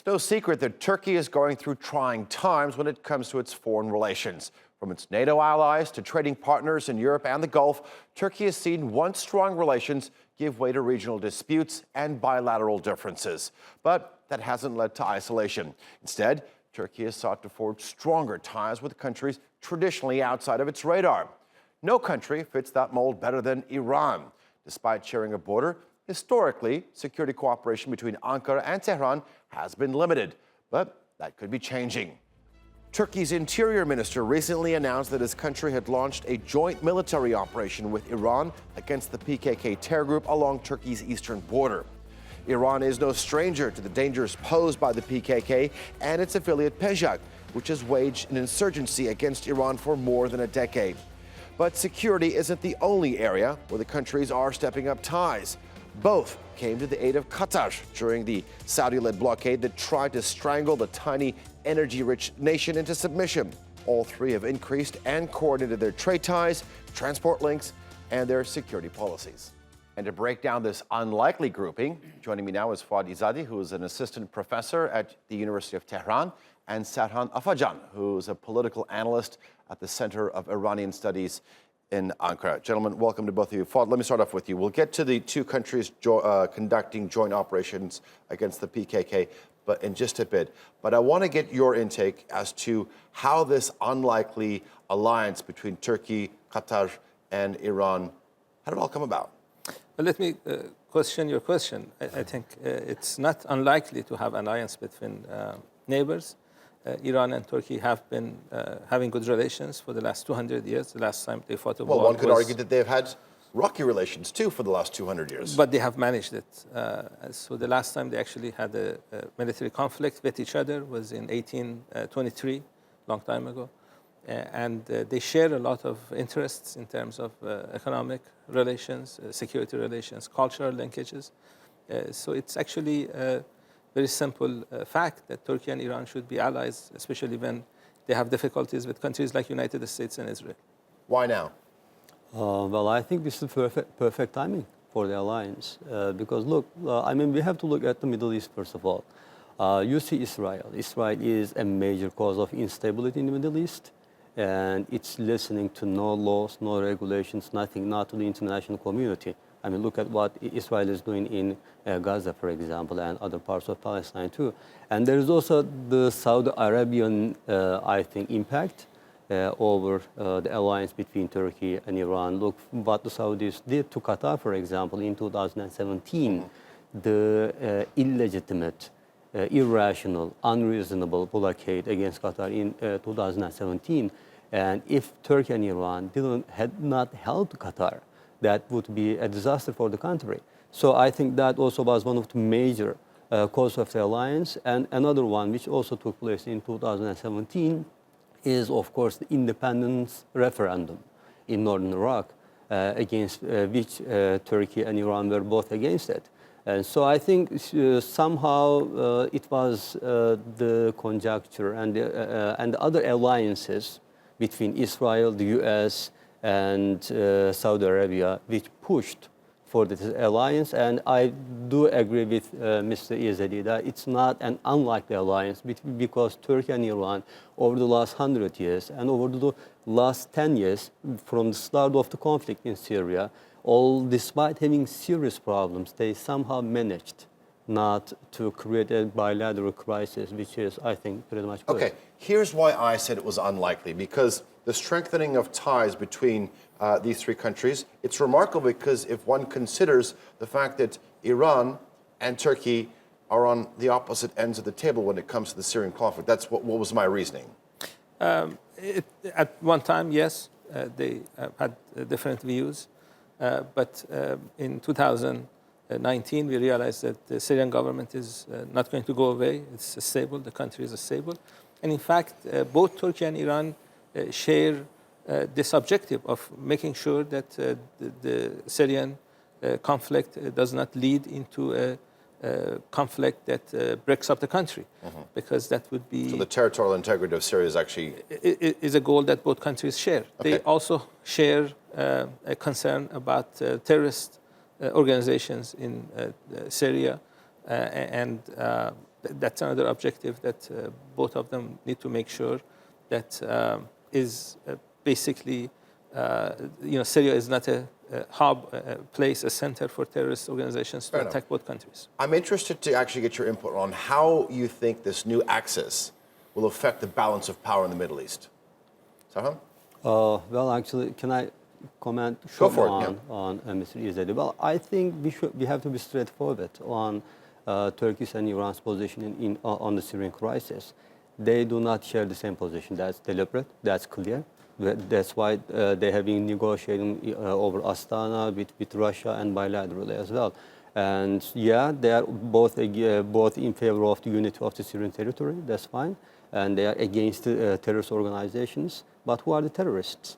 no secret that Turkey is going through trying times when it comes to its foreign relations. From its NATO allies to trading partners in Europe and the Gulf, Turkey has seen once strong relations give way to regional disputes and bilateral differences. But that hasn't led to isolation. Instead, Turkey has sought to forge stronger ties with countries traditionally outside of its radar. No country fits that mold better than Iran. Despite sharing a border, historically, security cooperation between Ankara and Tehran has been limited, but that could be changing. Turkey's interior minister recently announced that his country had launched a joint military operation with Iran against the PKK terror group along Turkey's eastern border. Iran is no stranger to the dangers posed by the PKK and its affiliate PKK, which has waged an insurgency against Iran for more than a decade. But security isn't the only area where the countries are stepping up ties. Both came to the aid of Qatar during the Saudi-led blockade that tried to strangle the tiny, energy-rich nation into submission. All three have increased and coordinated their trade ties, transport links, and their security policies. And to break down this unlikely grouping, joining me now is Foad Izadi, who is an assistant professor at the University of Tehran, and Serhan Afacan, who is a political analyst at the Center of Iranian Studies in Ankara. Gentlemen, welcome to both of you. Foad, let me start off with you. We'll get to the two countries conducting joint operations against the PKK but in just a bit. But I want to get your intake as to how this unlikely alliance between Turkey, Qatar, and Iran, how did it all come about? Well, let me question your question. I think it's not unlikely to have an alliance between neighbors. Iran and Turkey have been having good relations for the last 200 years. The last time they fought a war. Well, one could argue that they've had rocky relations too for the last 200 years. But they have managed it. So the last time they actually had a military conflict with each other was in 1823, long time ago. And they share a lot of interests in terms of economic relations, security relations, cultural linkages. So it's actually a very simple fact that Turkey and Iran should be allies, especially when they have difficulties with countries like United States and Israel. Why now? Well, I think this is perfect timing for the alliance because, look, I mean, we have to look at the Middle East, first of all. You see Israel. Israel is a major cause of instability in the Middle East, and it's listening to no laws, no regulations, nothing, not to the international community. I mean, look at what Israel is doing in Gaza, for example, and other parts of Palestine, too. And there is also the Saudi Arabian, I think, impact over the alliance between Turkey and Iran. Look what the Saudis did to Qatar, for example, in 2017. The illegitimate, irrational, unreasonable blockade against Qatar in 2017. And if Turkey and Iran had not helped Qatar, that would be a disaster for the country. So I think that also was one of the major causes of the alliance. And another one, which also took place in 2017, is, of course, the independence referendum in northern Iraq, against which Turkey and Iran were both against it. And so I think somehow it was the conjuncture and the other alliances between Israel, the U.S., and Saudi Arabia, which pushed for this alliance. And I do agree with Mr. Izadi that it's not an unlikely alliance because Turkey and Iran, over the last 100 years and over the last 10 years, from the start of the conflict in Syria, all despite having serious problems, they somehow managed not to create a bilateral crisis, which is, I think, pretty much good. Okay, here's why I said it was unlikely, because the strengthening of ties between these three countries, it's remarkable because if one considers the fact that Iran and Turkey are on the opposite ends of the table when it comes to the Syrian conflict. That's what was my reasoning. At one time, yes, they had different views. But in 2019, we realized that the Syrian government is not going to go away. It's stable. The country is stable. And in fact, both Turkey and Iran share this objective of making sure that the Syrian conflict does not lead into a conflict that breaks up the country, because that would be... So the territorial integrity of Syria is actually... is a goal that both countries share. Okay. They also share a concern about terrorist organizations in Syria, and that's another objective that both of them need to make sure that is basically, Syria is not a hub, a place, a center for terrorist organizations to attack both countries. I'm interested to actually get your input on how you think this new axis will affect the balance of power in the Middle East. Serhan? Well, actually, can I comment on Mr. Izadi? Well, I think we have to be straightforward on Turkey's and Iran's position on the Syrian crisis. They do not share the same position. That's deliberate. That's clear. That's why they have been negotiating over Astana with Russia and bilaterally as well. And yeah, they are both in favor of the unity of the Syrian territory. That's fine. And they are against terrorist organizations. But who are the terrorists?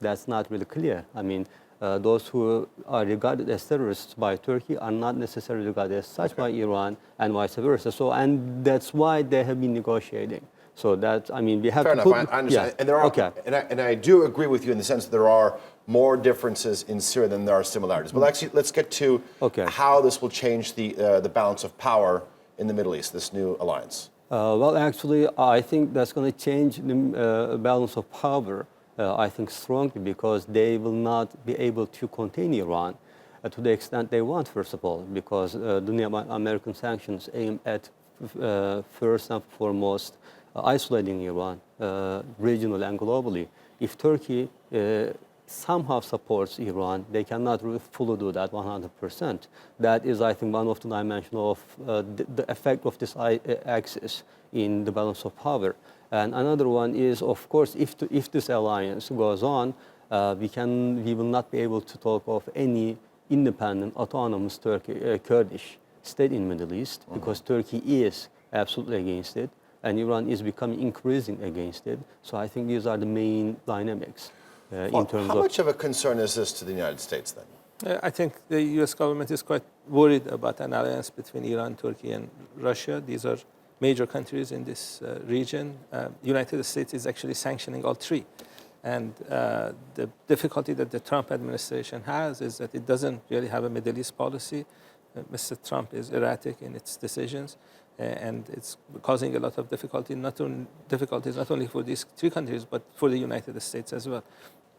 That's not really clear. I mean, those who are regarded as terrorists by Turkey are not necessarily regarded as such by Iran and vice versa. So, and that's why they have been negotiating. So that, I mean, we have Fair to enough, I understand. Yeah. And there are, and I do agree with you in the sense that there are more differences in Syria than there are similarities. But actually, let's get to how this will change the balance of power in the Middle East, this new alliance. Well, actually, I think that's going to change the balance of power, I think, strongly, because they will not be able to contain Iran to the extent they want, first of all, because the new American sanctions aim at, first and foremost, isolating Iran regionally and globally. If Turkey somehow supports Iran, they cannot really fully do that 100%. That is, I think, one of the dimensions of the effect of this axis in the balance of power. And another one is, of course, if this alliance goes on, we will not be able to talk of any independent, autonomous Kurdish state in the Middle East, because Turkey is absolutely against it, and Iran is becoming increasingly against it. So I think these are the main dynamics. In terms how much of a concern is this to the United States then? I think the U.S. government is quite worried about an alliance between Iran, Turkey, and Russia. These are major countries in this region. United States is actually sanctioning all three. And the difficulty that the Trump administration has is that it doesn't really have a Middle East policy. Mr. Trump is erratic in its decisions, and it's causing a lot of difficulties not only for these three countries, but for the United States as well.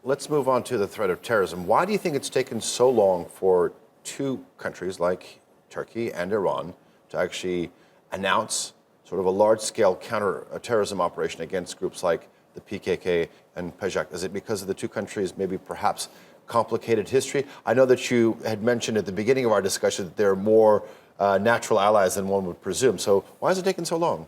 Let's move on to the threat of terrorism. Why do you think it's taken so long for two countries like Turkey and Iran to actually announce sort of a large-scale counter-terrorism operation against groups like the PKK and PKK? Is it because of the two countries' maybe perhaps complicated history? I know that you had mentioned at the beginning of our discussion that they're more natural allies than one would presume. So why has it taken so long?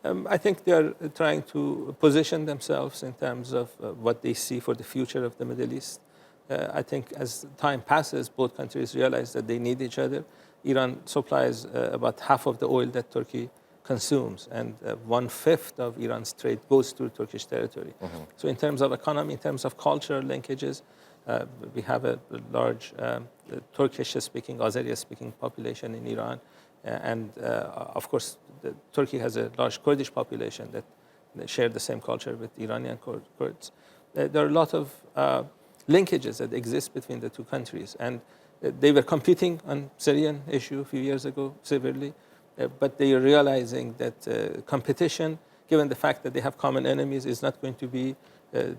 I think they're trying to position themselves in terms of what they see for the future of the Middle East. I think as time passes, both countries realize that they need each other. Iran supplies about half of the oil that Turkey consumes, and 1/5 of Iran's trade goes through Turkish territory. So in terms of economy, in terms of cultural linkages, we have a large Turkish-speaking, Azeri-speaking population in Iran. And of course, Turkey has a large Kurdish population that share the same culture with Iranian Kurds. There are a lot of linkages that exist between the two countries. And they were competing on Syrian issue a few years ago severely. But they are realizing that competition, given the fact that they have common enemies, is not going to be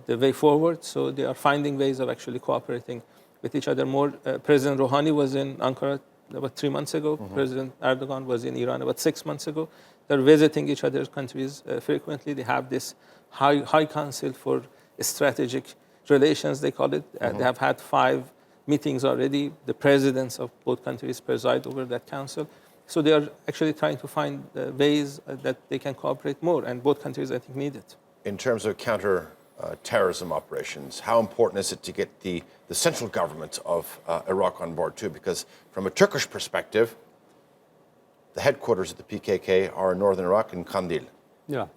the way forward. So they are finding ways of actually cooperating with each other more. President Rouhani was in Ankara about 3 months ago. President Erdogan was in Iran about 6 months ago. They're visiting each other's countries frequently. They have this high council for strategic relations, they call it. They have had 5 meetings already. The presidents of both countries preside over that council. So they are actually trying to find ways that they can cooperate more, and both countries, I think, need it. In terms of counter-terrorism operations, how important is it to get the central government of Iraq on board too? Because from a Turkish perspective, the headquarters of the PKK are in northern Iraq in Kandil. Yeah.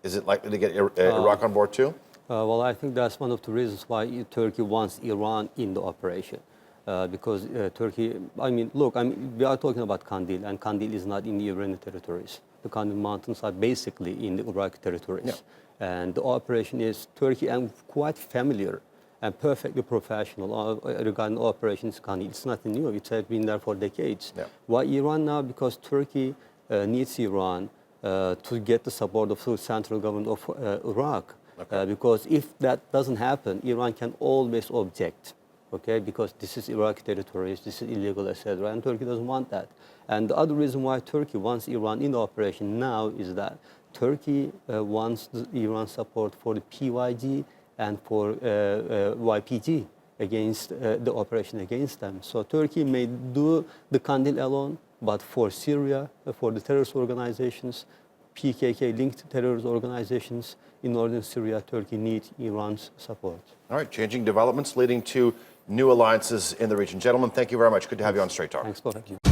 Is it likely to get Iraq on board too? Well, I think that's one of the reasons why Turkey wants Iran in the operation. Because Turkey, we are talking about Kandil, and Kandil is not in the Iranian territories. The Kandil Mountains are basically in the Iraqi territories. Yeah. And the operation is Turkey and quite familiar and perfectly professional regarding operations in Kandil. It's nothing new. It has been there for decades. Yeah. Why Iran now? Because Turkey needs Iran to get the support of the central government of Iraq. Because if that doesn't happen, Iran can always object, okay? Because this is Iraqi territory, this is illegal, etc. And Turkey doesn't want that. And the other reason why Turkey wants Iran in the operation now is that Turkey wants Iran support for the PYD and for YPG against the operation against them. So Turkey may do the Kandil alone, but for Syria, for the terrorist organizations, PKK-linked terrorist organizations in northern Syria, Turkey needs Iran's support. All right, changing developments leading to new alliances in the region. Gentlemen, thank you very much. Good to have you on Straight Talk. Thanks for having me.